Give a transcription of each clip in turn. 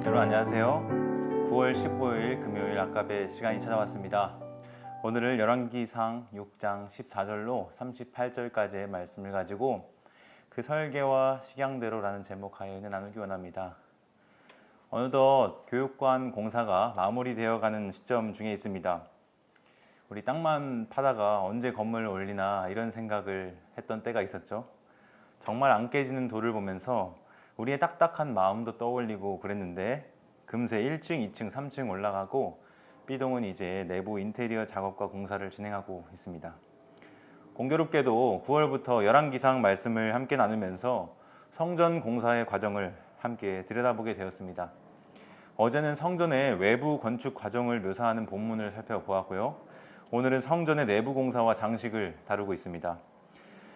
여러분 안녕하세요. 9월 15일 금요일 아까배 시간이 찾아왔습니다. 오늘은 열왕기상 6장 14절로 38절까지의 말씀을 가지고 그 설계와 식양대로라는 제목 하에는 나누기 원합니다. 어느덧 교육관 공사가 마무리되어가는 시점 중에 있습니다. 우리 땅만 파다가 언제 건물을 올리나 이런 생각을 했던 때가 있었죠. 정말 안 깨지는 돌을 보면서 우리의 딱딱한 마음도 떠올리고 그랬는데 금세 1층, 2층, 3층 올라가고 B동은 이제 내부 인테리어 작업과 공사를 진행하고 있습니다. 공교롭게도 9월부터 열왕기상 말씀을 함께 나누면서 성전 공사의 과정을 함께 들여다보게 되었습니다. 어제는 성전의 외부 건축 과정을 묘사하는 본문을 살펴보았고요. 오늘은 성전의 내부 공사와 장식을 다루고 있습니다.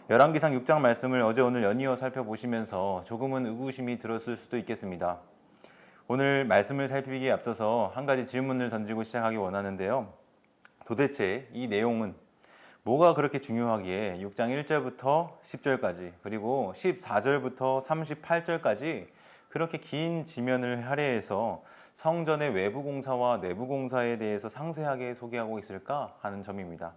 열왕기상 6장 말씀을 어제 오늘 연이어 살펴보시면서 조금은 의구심이 들었을 수도 있겠습니다. 오늘 말씀을 살피기에 앞서서 한 가지 질문을 던지고 시작하기 원하는데요. 도대체 이 내용은 뭐가 그렇게 중요하기에 6장 1절부터 10절까지 그리고 14절부터 38절까지 그렇게 긴 지면을 할애해서 성전의 외부 공사와 내부 공사에 대해서 상세하게 소개하고 있을까 하는 점입니다.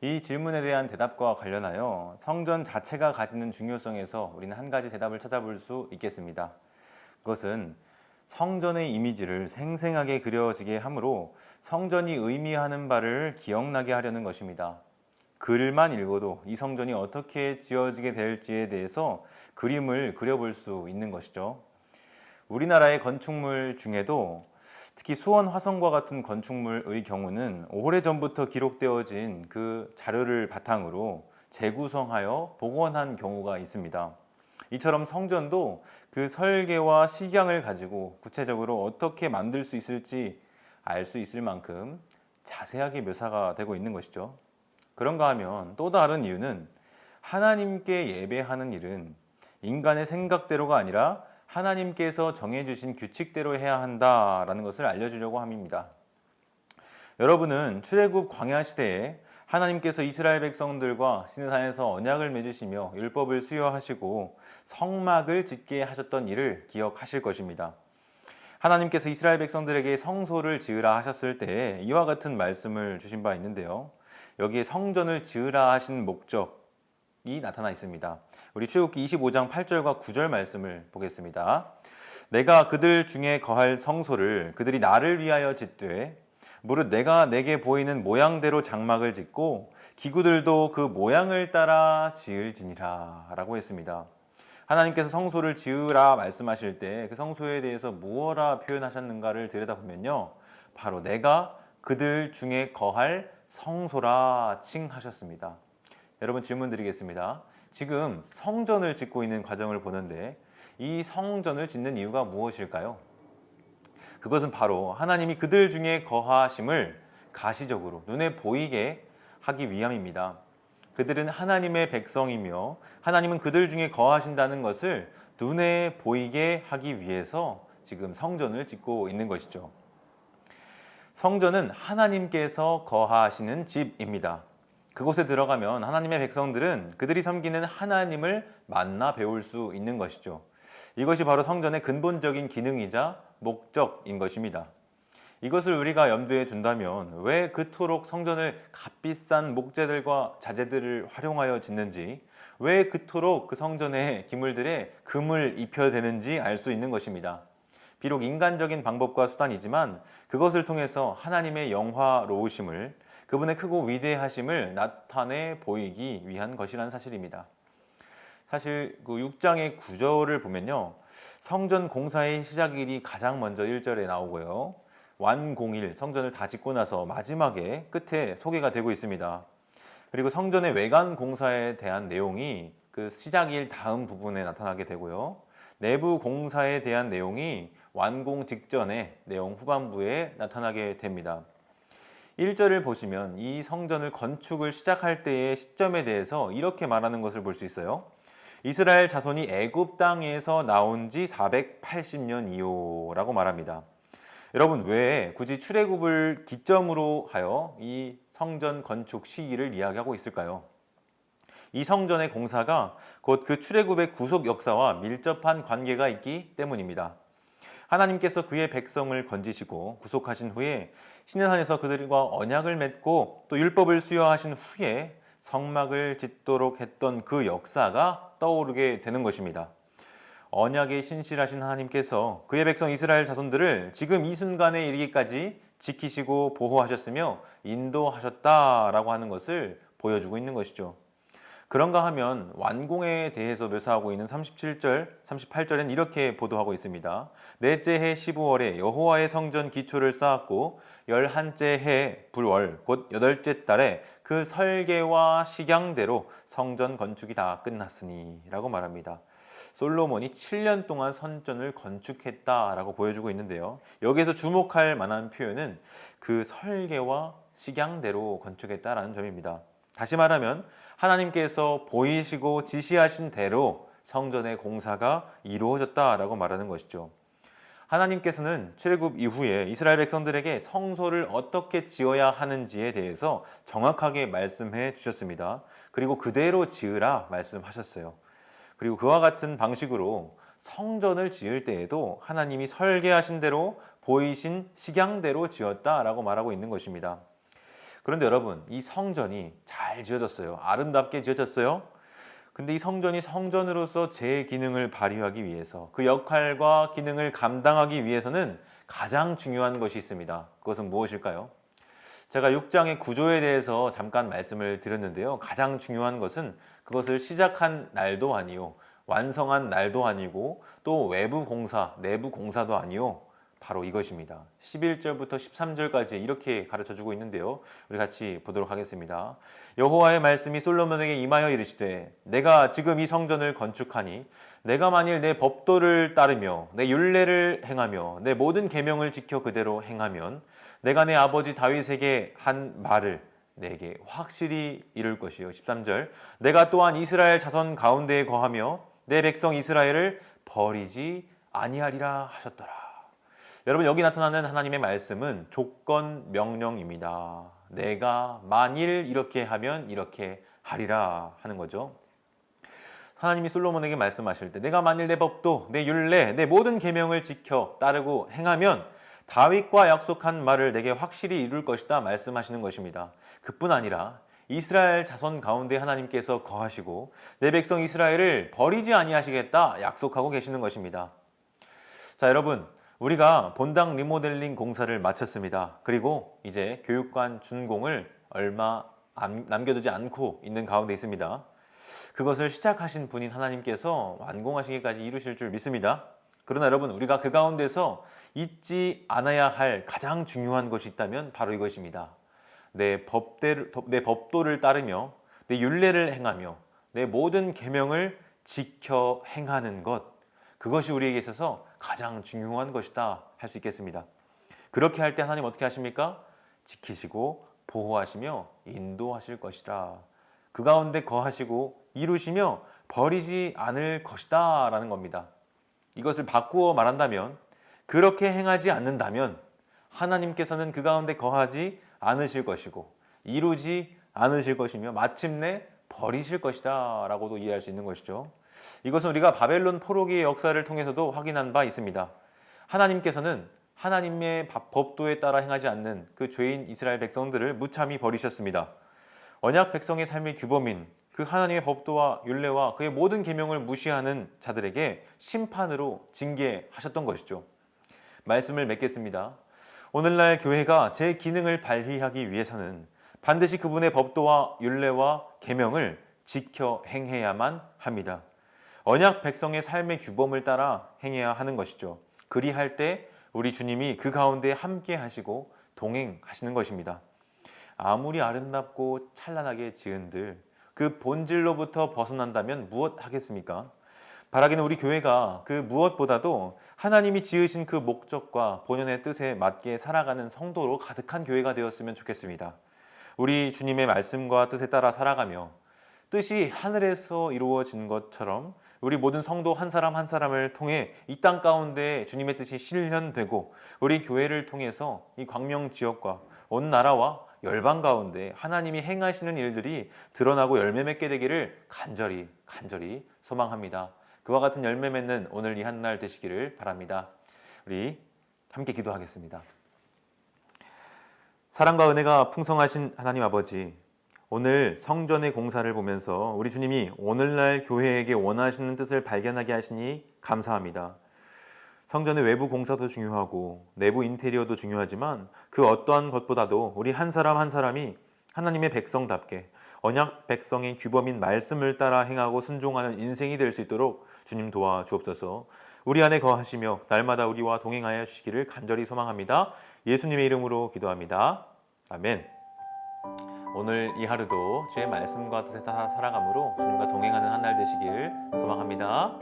이 질문에 대한 대답과 관련하여 성전 자체가 가지는 중요성에서 우리는 한 가지 대답을 찾아볼 수 있겠습니다. 그것은 성전의 이미지를 생생하게 그려지게 하므로 성전이 의미하는 바를 기억나게 하려는 것입니다. 글만 읽어도 이 성전이 어떻게 지어지게 될지에 대해서 그림을 그려볼 수 있는 것이죠. 우리나라의 건축물 중에도 특히 수원 화성과 같은 건축물의 경우는 오래전부터 기록되어진 그 자료를 바탕으로 재구성하여 복원한 경우가 있습니다. 이처럼 성전도 그 설계와 식양을 가지고 구체적으로 어떻게 만들 수 있을지 알 수 있을 만큼 자세하게 묘사가 되고 있는 것이죠. 그런가 하면 또 다른 이유는 하나님께 예배하는 일은 인간의 생각대로가 아니라 하나님께서 정해주신 규칙대로 해야 한다라는 것을 알려주려고 함입니다. 여러분은 출애굽 광야 시대에 하나님께서 이스라엘 백성들과 시내산에서 언약을 맺으시며 율법을 수여하시고 성막을 짓게 하셨던 일을 기억하실 것입니다. 하나님께서 이스라엘 백성들에게 성소를 지으라 하셨을 때 이와 같은 말씀을 주신 바 있는데요. 여기에 성전을 지으라 하신 목적이 나타나 있습니다. 우리 출애굽기 25장 8절과 9절 말씀을 보겠습니다. 내가 그들 중에 거할 성소를 그들이 나를 위하여 짓되 무릇 내가 내게 보이는 모양대로 장막을 짓고 기구들도 그 모양을 따라 지을지니라 라고 했습니다. 하나님께서 성소를 지으라 말씀하실 때 그 성소에 대해서 무엇라 표현하셨는가를 들여다보면요, 바로 내가 그들 중에 거할 성소라 칭하셨습니다. 여러분 질문 드리겠습니다. 지금 성전을 짓고 있는 과정을 보는데 이 성전을 짓는 이유가 무엇일까요? 그것은 바로 하나님이 그들 중에 거하심을 가시적으로 눈에 보이게 하기 위함입니다. 그들은 하나님의 백성이며 하나님은 그들 중에 거하신다는 것을 눈에 보이게 하기 위해서 지금 성전을 짓고 있는 것이죠. 성전은 하나님께서 거하시는 집입니다. 그곳에 들어가면 하나님의 백성들은 그들이 섬기는 하나님을 만나 배울 수 있는 것이죠. 이것이 바로 성전의 근본적인 기능이자 목적인 것입니다. 이것을 우리가 염두에 둔다면 왜 그토록 성전을 값비싼 목재들과 자재들을 활용하여 짓는지, 왜 그토록 그 성전의 기물들에 금을 입혀야 되는지 알 수 있는 것입니다. 비록 인간적인 방법과 수단이지만 그것을 통해서 하나님의 영화로우심을, 그분의 크고 위대하심을 나타내 보이기 위한 것이라는 사실입니다. 사실 그 6장의 구절을 보면요, 성전 공사의 시작일이 가장 먼저 1절에 나오고요, 완공일, 성전을 다 짓고 나서 마지막에 끝에 소개가 되고 있습니다. 그리고 성전의 외관 공사에 대한 내용이 그 시작일 다음 부분에 나타나게 되고요, 내부 공사에 대한 내용이 완공 직전의 내용 후반부에 나타나게 됩니다. 1절을 보시면 이 성전을 건축을 시작할 때의 시점에 대해서 이렇게 말하는 것을 볼 수 있어요. 이스라엘 자손이 애굽 땅에서 나온 지 480년 이후라고 말합니다. 여러분, 왜 굳이 출애굽을 기점으로 하여 이 성전 건축 시기를 이야기하고 있을까요? 이 성전의 공사가 곧 그 출애굽의 구속 역사와 밀접한 관계가 있기 때문입니다. 하나님께서 그의 백성을 건지시고 구속하신 후에 시내산에서 그들과 언약을 맺고 또 율법을 수여하신 후에 성막을 짓도록 했던 그 역사가 떠오르게 되는 것입니다. 언약에 신실하신 하나님께서 그의 백성 이스라엘 자손들을 지금 이 순간에 이르기까지 지키시고 보호하셨으며 인도하셨다라고 하는 것을 보여주고 있는 것이죠. 그런가 하면 완공에 대해서 묘사하고 있는 37절, 38절엔 이렇게 보도하고 있습니다. 넷째 해 15월에 여호와의 성전 기초를 쌓았고 11째 해 불월 곧 8째 달에 그 설계와 식양대로 성전 건축이 다 끝났으니 라고 말합니다. 솔로몬이 7년 동안 성전을 건축했다라고 보여주고 있는데요. 여기에서 주목할 만한 표현은 그 설계와 식양대로 건축했다라는 점입니다. 다시 말하면 하나님께서 보이시고 지시하신 대로 성전의 공사가 이루어졌다라고 말하는 것이죠. 하나님께서는 출애굽 이후에 이스라엘 백성들에게 성소를 어떻게 지어야 하는지에 대해서 정확하게 말씀해 주셨습니다. 그리고 그대로 지으라 말씀하셨어요. 그리고 그와 같은 방식으로 성전을 지을 때에도 하나님이 설계하신 대로 보이신 식양대로 지었다라고 말하고 있는 것입니다. 그런데 여러분, 이 성전이 잘 지어졌어요. 아름답게 지어졌어요. 근데 이 성전이 성전으로서 제 기능을 발휘하기 위해서 그 역할과 기능을 감당하기 위해서는 가장 중요한 것이 있습니다. 그것은 무엇일까요? 제가 6장의 구조에 대해서 잠깐 말씀을 드렸는데요. 가장 중요한 것은 그것을 시작한 날도 아니요, 완성한 날도 아니고 또 외부 공사, 내부 공사도 아니요, 바로 이것입니다. 11절부터 13절까지 이렇게 가르쳐주고 있는데요. 우리 같이 보도록 하겠습니다. 여호와의 말씀이 솔로몬에게 임하여 이르시되 내가 지금 이 성전을 건축하니 내가 만일 내 법도를 따르며 내 율례를 행하며 내 모든 계명을 지켜 그대로 행하면 내가 내 아버지 다윗에게 한 말을 내게 확실히 이룰 것이요. 13절 내가 또한 이스라엘 자손 가운데에 거하며 내 백성 이스라엘을 버리지 아니하리라 하셨더라. 여러분, 여기 나타나는 하나님의 말씀은 조건 명령입니다. 내가 만일 이렇게 하면 이렇게 하리라 하는 거죠. 하나님이 솔로몬에게 말씀하실 때 내가 만일 내 법도, 내 율례, 내 모든 계명을 지켜 따르고 행하면 다윗과 약속한 말을 내게 확실히 이룰 것이다 말씀하시는 것입니다. 그뿐 아니라 이스라엘 자손 가운데 하나님께서 거하시고 내 백성 이스라엘을 버리지 아니하시겠다 약속하고 계시는 것입니다. 자, 여러분, 우리가 본당 리모델링 공사를 마쳤습니다. 그리고 이제 교육관 준공을 얼마 남겨두지 않고 있는 가운데 있습니다. 그것을 시작하신 분인 하나님께서 완공하시기까지 이루실 줄 믿습니다. 그러나 여러분, 우리가 그 가운데서 잊지 않아야 할 가장 중요한 것이 있다면 바로 이것입니다. 내 법도를 따르며 내 율례를 행하며 내 모든 계명을 지켜 행하는 것, 그것이 우리에게 있어서 가장 중요한 것이다 할 수 있겠습니다. 그렇게 할 때 하나님 어떻게 하십니까? 지키시고 보호하시며 인도하실 것이라. 그 가운데 거하시고 이루시며 버리지 않을 것이다 라는 겁니다. 이것을 바꾸어 말한다면, 그렇게 행하지 않는다면 하나님께서는 그 가운데 거하지 않으실 것이고 이루지 않으실 것이며 마침내 버리실 것이다 라고도 이해할 수 있는 것이죠. 이것은 우리가 바벨론 포로기의 역사를 통해서도 확인한 바 있습니다. 하나님께서는 하나님의 법도에 따라 행하지 않는 그 죄인 이스라엘 백성들을 무참히 버리셨습니다. 언약 백성의 삶의 규범인 그 하나님의 법도와 율례와 그의 모든 계명을 무시하는 자들에게 심판으로 징계하셨던 것이죠. 말씀을 맺겠습니다. 오늘날 교회가 제 기능을 발휘하기 위해서는 반드시 그분의 법도와 율례와 계명을 지켜 행해야만 합니다. 언약 백성의 삶의 규범을 따라 행해야 하는 것이죠. 그리할 때 우리 주님이 그 가운데 함께 하시고 동행하시는 것입니다. 아무리 아름답고 찬란하게 지은들 그 본질로부터 벗어난다면 무엇 하겠습니까? 바라기는 우리 교회가 그 무엇보다도 하나님이 지으신 그 목적과 본연의 뜻에 맞게 살아가는 성도로 가득한 교회가 되었으면 좋겠습니다. 우리 주님의 말씀과 뜻에 따라 살아가며 뜻이 하늘에서 이루어진 것처럼 우리 모든 성도 한 사람 한 사람을 통해 이 땅 가운데 주님의 뜻이 실현되고 우리 교회를 통해서 이 광명 지역과 온 나라와 열방 가운데 하나님이 행하시는 일들이 드러나고 열매 맺게 되기를 간절히 소망합니다. 그와 같은 열매 맺는 오늘 이 한 날 되시기를 바랍니다. 우리 함께 기도하겠습니다. 사랑과 은혜가 풍성하신 하나님 아버지, 오늘 성전의 공사를 보면서 우리 주님이 오늘날 교회에게 원하시는 뜻을 발견하게 하시니 감사합니다. 성전의 외부 공사도 중요하고 내부 인테리어도 중요하지만 그 어떠한 것보다도 우리 한 사람 한 사람이 하나님의 백성답게 언약 백성의 규범인 말씀을 따라 행하고 순종하는 인생이 될 수 있도록 주님 도와주옵소서. 우리 안에 거하시며 날마다 우리와 동행하여 주시기를 간절히 소망합니다. 예수님의 이름으로 기도합니다. 아멘. 오늘 이 하루도 주의 말씀과 뜻에 따라 살아감으로 주님과 동행하는 한 날 되시길 소망합니다.